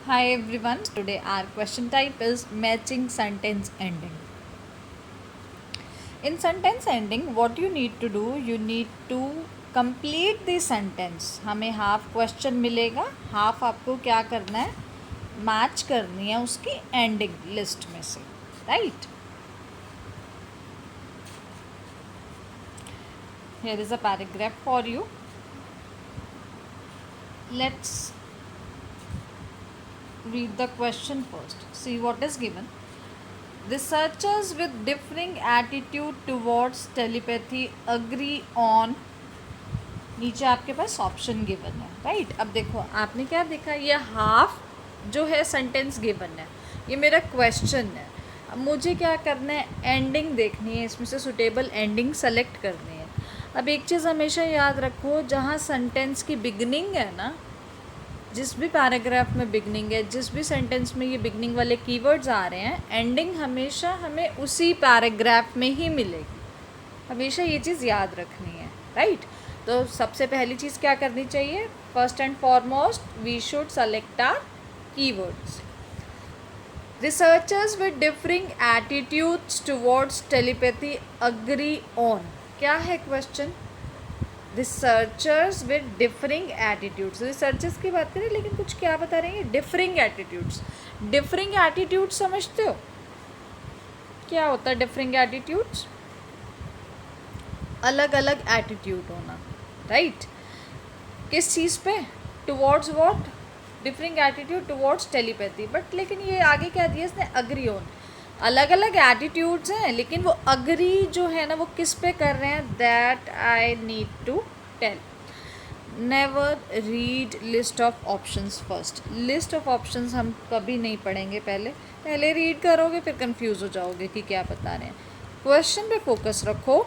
Hi everyone. Today our question type is matching sentence ending. In sentence ending, what you need to do, you need to complete the sentence. हमें half question मिलेगा, half आपको क्या करना है, match करनी है उसकी ending list में से, right? Here is a paragraph for you. Let's read the question first. See what is given. Researchers with differing attitude towards telepathy agree on. नीचे आपके पास ऑप्शन गिवन है, राइट? अब देखो आपने क्या देखा, ये हाफ जो है सेंटेंस गिवन है, ये मेरा क्वेश्चन है. अब मुझे क्या करना है, एंडिंग देखनी है, इसमें से सुटेबल एंडिंग सेलेक्ट करनी है. अब एक चीज़ हमेशा याद रखो, जहाँ सेंटेंस की बिगनिंग है ना, जिस भी पैराग्राफ में बिगनिंग है, जिस भी सेंटेंस में ये बिगनिंग वाले कीवर्ड्स आ रहे हैं, एंडिंग हमेशा हमें उसी पैराग्राफ में ही मिलेगी. हमेशा ये चीज़ याद रखनी है, राइट? तो सबसे पहली चीज़ क्या करनी चाहिए, first and foremost we should select our keywords. Researchers with differing attitudes towards telepathy agree on. क्या है question? Researchers with differing attitudes. Researchers की बात करें, लेकिन कुछ क्या बता रहे हैं, डिफरिंग एटीट्यूड्स. डिफरिंग एटीट्यूड्स समझते हो क्या होता है? डिफरिंग एटीट्यूड्स, अलग अलग एटीट्यूड होना, राइट? किस चीज़ पे? Towards what? Differing attitude towards telepathy. But लेकिन ये आगे क्या दिया इसने, अग्री ऑन. अलग अलग एटीट्यूड्स हैं, लेकिन वो अग्री जो है ना, वो किस पे कर रहे हैं, that I need to tell. Never read list of options first. List of options हम कभी नहीं पढ़ेंगे, पहले रीड करोगे फिर कंफ्यूज हो जाओगे कि क्या बता रहे हैं. क्वेश्चन पे फोकस रखो,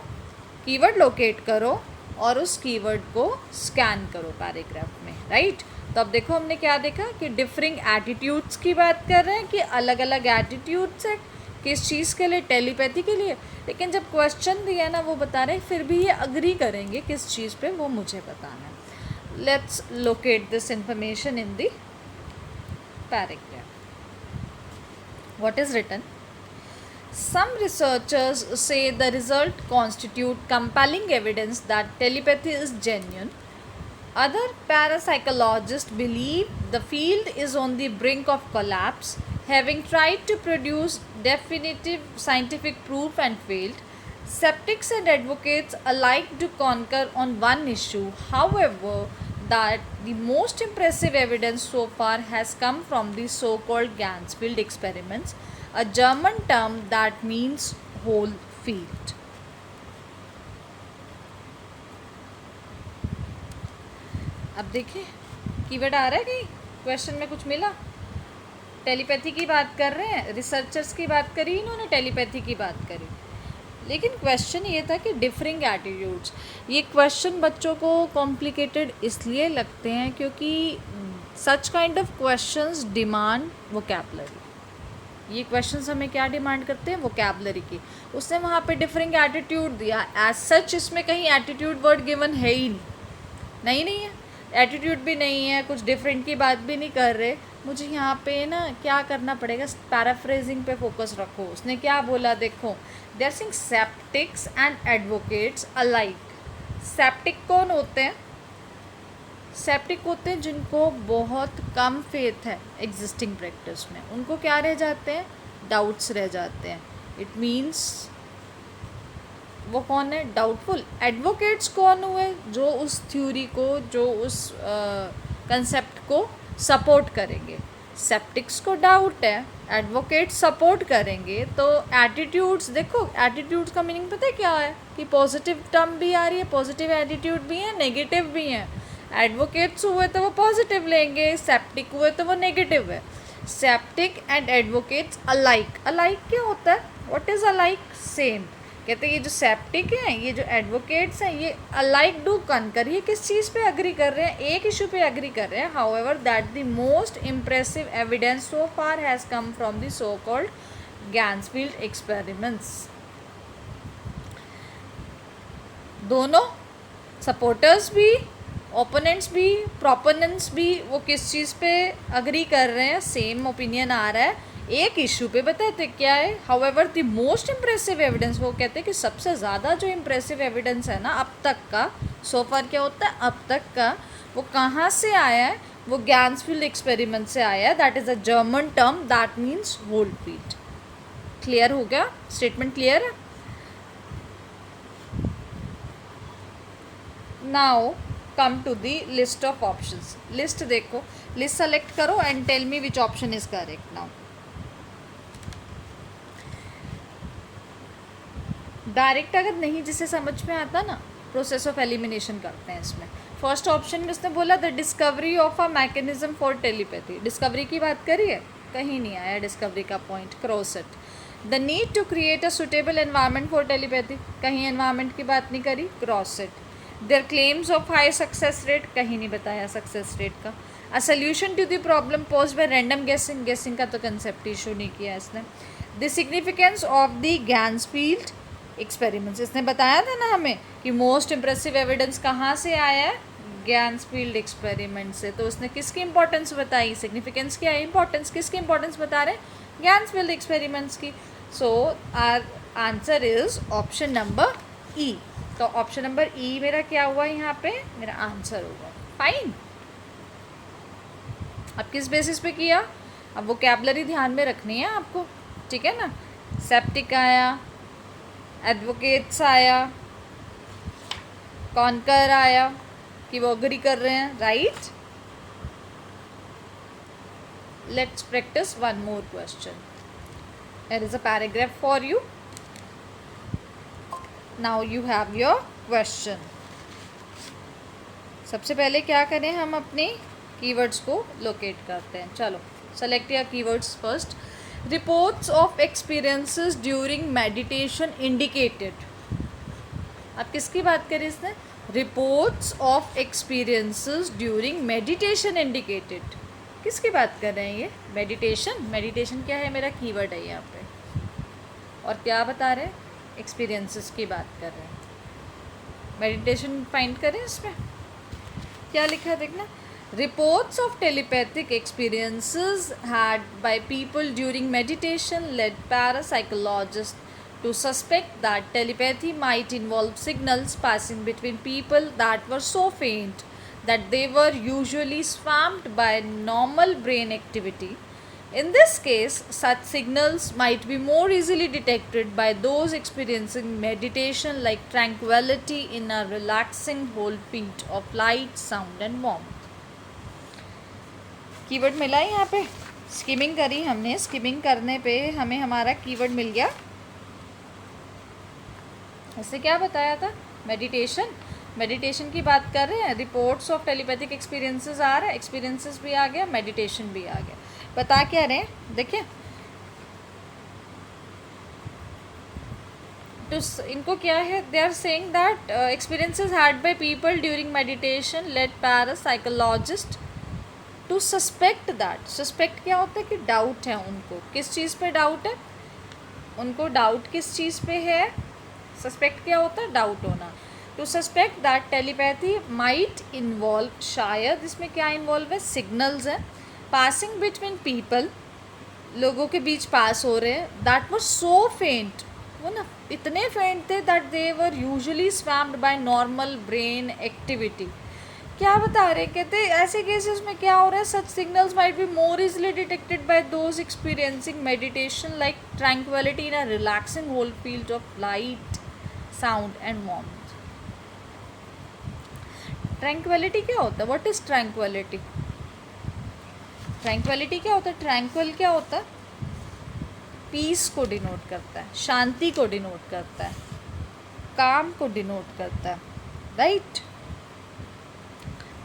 कीवर्ड लोकेट करो और उस कीवर्ड को स्कैन करो पैराग्राफ में, राइट? तो अब देखो हमने क्या देखा कि डिफरिंग एटीट्यूड्स की बात कर रहे हैं कि अलग अलग एटीट्यूड्स है, किस चीज़ के लिए, टेलीपैथी के लिए. लेकिन जब क्वेश्चन दिया ना, वो बता रहे हैं फिर भी ये अग्री करेंगे किस चीज़ पे, वो मुझे बताना है. Let's locate this information in the paragraph. What is written? Some researchers say the result constitute compelling evidence that telepathy is genuine. Other parapsychologists believe the field is on the brink of collapse, having tried to produce definitive scientific proof and failed. Skeptics and advocates alike do concur on one issue, however, that the most impressive evidence so far has come from the so-called Ganzfeld experiments, a German term that means whole field. अब देखिए keyword आ रहा है कि question में कुछ मिला. Telepathy की बात कर रहे हैं, रिसर्चर्स की बात करी इन्होंने, टेलीपैथी की बात करी, लेकिन क्वेश्चन ये था कि डिफरिंग एटीट्यूड्स. ये क्वेश्चन बच्चों को कॉम्प्लिकेटेड इसलिए लगते हैं क्योंकि such kind of questions demand vocabulary. ये क्वेश्चंस हमें क्या डिमांड करते हैं, वोकैबुलरी की. उसने वहाँ पे डिफरिंग एटीट्यूड दिया, एज सच इसमें कहीं एटीट्यूड वर्ड गिवन है ही नहीं है, एटीट्यूड भी नहीं है, कुछ डिफरेंट की बात भी नहीं कर रहे. मुझे यहाँ पे ना क्या करना पड़ेगा, पैराफ्रेजिंग पे फोकस रखो. उसने क्या बोला देखो, they are saying sceptics and advocates alike. Sceptic कौन होते हैं? सेप्टिक होते हैं जिनको बहुत कम फेथ है एग्जिस्टिंग प्रैक्टिस में, उनको क्या रह जाते हैं, डाउट्स रह जाते हैं. इट मीन्स वो कौन है, डाउटफुल. एडवोकेट्स कौन हुए, जो उस थ्योरी को, जो उस कंसेप्ट को सपोर्ट करेंगे. सेप्टिक्स को डाउट है, एडवोकेट सपोर्ट करेंगे. तो एटीट्यूड्स देखो, एटीट्यूड्स का मीनिंग पता है क्या है, कि पॉजिटिव टर्म भी आ रही है, पॉजिटिव एटीट्यूड भी है, नेगेटिव भी है. एडवोकेट्स हुए तो वो पॉजिटिव लेंगे, सेप्टिक हुए तो वो नेगेटिव है. Septic and advocates alike. Alike क्या होता है, व्हाट इज़ अलाइक, सेम. कहते हैं ये जो सेप्टिक हैं, ये जो एडवोकेट्स हैं, ये अलाइक डू कनकर, ये किस चीज़ पे अग्री कर रहे हैं, एक इशू पे अग्री कर रहे हैं. However that the most impressive evidence so far has come from the so called Ganzfeld experiments. दोनों सपोर्टर्स भी ओपोनेंट्स भी प्रोपोनेंट्स भी वो किस चीज़ पे अग्री कर रहे हैं, सेम ओपिनियन आ रहा है, एक इशू पे बताते क्या है। However the most impressive evidence, वो कहते हैं कि सबसे ज़्यादा जो इम्प्रेसिव एविडेंस है ना अब तक का, सो फार क्या होता है अब तक का, वो कहाँ से आया है, वो गैंसफील्ड एक्सपेरिमेंट से आया है। That is a German term that means whole wheat. Clear हो गया, स्टेटमेंट क्लियर है। Now come to the list of options. List देखो, लिस्ट सेलेक्ट करो and tell me which option is correct. Now direct अगर नहीं जिसे समझ में आता ना, प्रोसेस ऑफ एलिमिनेशन करते हैं इसमें। फर्स्ट ऑप्शन में उसने बोला the discovery of a mechanism for telepathy. Discovery की बात करी है, कहीं नहीं आया डिस्कवरी का point, cross it. The need to create a suitable environment for telepathy, कहीं एनवायरनमेंट की बात नहीं करी, cross it. Their claims of high success rate, कहीं नहीं बताया सक्सेस रेट का। A solution to the problem posed by random guessing, guessing का तो कंसेप्ट इशू नहीं किया इसने। The significance of the Ganzfeld experiments, इसने बताया था ना हमें कि मोस्ट इम्प्रेसिव एविडेंस कहाँ से आया है, गैंसफील्ड एक्सपेरिमेंट से। तो उसने किसकी इंपॉर्टेंस बताई, सिग्निफिकेंस क्या है, इंपॉर्टेंस, किसकी इंपॉर्टेंस बता रहे हैं, गैंसफील्ड एक्सपेरिमेंट्स की। So our answer is option number E. तो ऑप्शन नंबर ई मेरा क्या हुआ यहाँ पे, मेरा आंसर होगा। फाइन। अब किस बेसिस पे किया, अब वोकैबुलरी ध्यान में रखनी है आपको, ठीक है ना। सेप्टिक आया, एडवोकेट्स आया, कॉन्कर आया कि वो अग्री कर रहे हैं, right. Let's practise one more question. There is a paragraph for you. Now you have your question. सबसे पहले क्या करें, हम अपने कीवर्ड्स को लोकेट करते हैं। चलो select your keywords first. Reports of experiences during meditation indicated. अब किसकी बात करें इसने, reports of experiences during meditation indicated, किसकी बात कर रहे हैं ये, मेडिटेशन। मेडिटेशन क्या है, मेरा कीवर्ड है यहाँ पे, और क्या बता रहे हैं, एक्सपीरियंसेस की बात कर रहे हैं। मेडिटेशन फाइंड करें, इसमें क्या लिखा है देखना। Reports of telepathic experiences had by people during meditation led parapsychologists to suspect that telepathy might involve signals passing between people that were so faint that they were usually swamped by normal brain activity. In this case, such signals might be more easily detected by those experiencing meditation, like tranquility in a relaxing whole beat of light, sound and warmth. Keyword मिला है यहाँ पे, skimming करी हमने, skimming करने पे हमें हमारा कीवर्ड मिल गया। इससे क्या बताया था, मेडिटेशन, मेडिटेशन की बात कर रहे हैं। रिपोर्ट्स ऑफ टेलीपैथिक एक्सपीरियंसेस आ रहा है, एक्सपीरियंसेस भी आ गया, मेडिटेशन भी आ गया। बता क्या रहे हैं देखिए, तो इनको क्या है, they are saying that experiences had by people during meditation led parapsychologists to suspect that. Suspect क्या होता है कि डाउट है उनको, किस चीज़ पे डाउट है, उनको डाउट किस चीज़ पे है, सस्पेक्ट क्या होता है, डाउट होना। To suspect that telepathy might involve, शायद इसमें क्या इन्वॉल्व है, सिग्नल्स हैं, पासिंग बिटवीन पीपल, लोगों के बीच पास हो रहे हैं, दैट वर सो फेंट, वो ना इतने फेंट थे, that they were usually swamped by normal brain activity. क्या बता रहे, कहते ऐसे केसेस में क्या हो रहा है, such signals might be more easily detected by those experiencing meditation, like tranquillity in a relaxing whole field of light, sound and warmth. Tranquillity क्या होता है, व्हाट इज ट्रैंक्विलिटी, ट्रैंक्विलिटी क्या होता है, ट्रैंक्विल क्या होता है, पीस को डिनोट करता है, शांति को डिनोट करता है, काम को डिनोट करता है, राइट।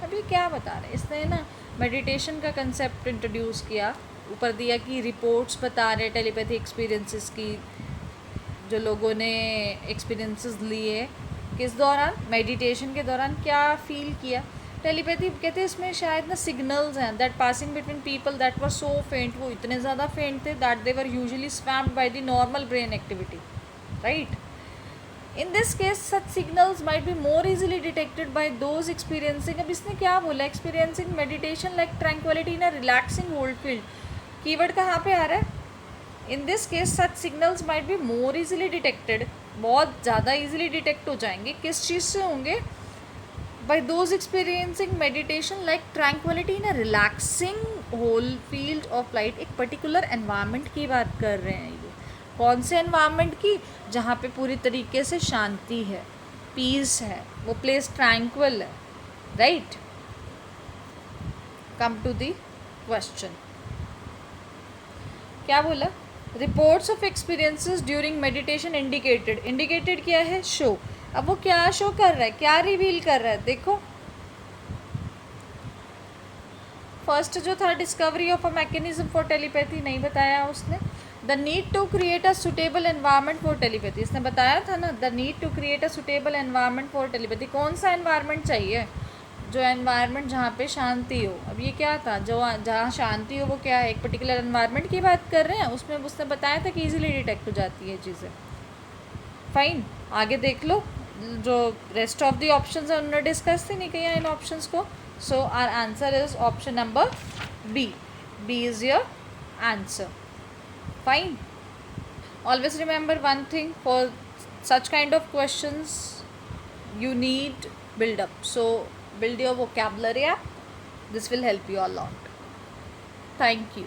अभी क्या बता रहे, इसने ना मेडिटेशन का कंसेप्ट इंट्रोड्यूस किया, ऊपर दिया कि रिपोर्ट्स बता रहे टेलीपैथी एक्सपीरियंसेस की, जो लोगों ने एक्सपीरियंसेस लिए किस दौरान, मेडिटेशन के दौरान, क्या फील किया। टेलीपैथी कहते हैं इसमें शायद ना सिग्नल्स हैं, that passing between people that were so faint, वो इतने ज़्यादा फेंट थे, that they were usually swamped by the normal brain activity, right. In this case such signals might be more easily detected by those experiencing. अब इसने क्या बोला, experiencing meditation like tranquillity in a relaxing whole field. Keyword कहाँ पे आ रहा है? In this case such signals might be more easily detected, बहुत ज़्यादा इजीली डिटेक्ट हो जाएंगे. किस चीज़ से होंगे? By those experiencing meditation like tranquillity in a relaxing whole field of light. एक पर्टिकुलर एनवायरनमेंट की बात कर रहे हैं. ये कौन से एनवायरनमेंट की? जहाँ पे पूरी तरीके से शांति है, पीस है, वो प्लेस ट्रैंक्विल है. Right. Come to the question. क्या बोला? Reports of experiences during meditation indicated. Indicated क्या है? शो. अब वो क्या शो कर रहा है, क्या रिवील कर रहा है? देखो, फर्स्ट जो था discovery of a mechanism for telepathy, नहीं बताया उसने. The need to create a suitable environment for telepathy, इसने बताया था ना. The need to create a suitable environment for telepathy. कौन सा एनवायरनमेंट चाहिए? जो एनवायरनमेंट जहाँ पे शांति हो. अब ये क्या था? जो जहाँ शांति हो वो क्या है? एक पर्टिकुलर एनवायरनमेंट की बात कर रहे हैं. उसमें उसने बताया था कि ईजिली डिटेक्ट हो जाती है चीज़ें. फाइन, आगे देख लो. जो रेस्ट ऑफ द ऑप्शंस है उन्होंने डिस्कस ही नहीं किया इन ऑप्शंस को. So our answer is option number B. B is your answer. Fine. Always remember one thing, for such kind of questions you need build up. So build your vocabulary up. This will help you a lot. Thank you.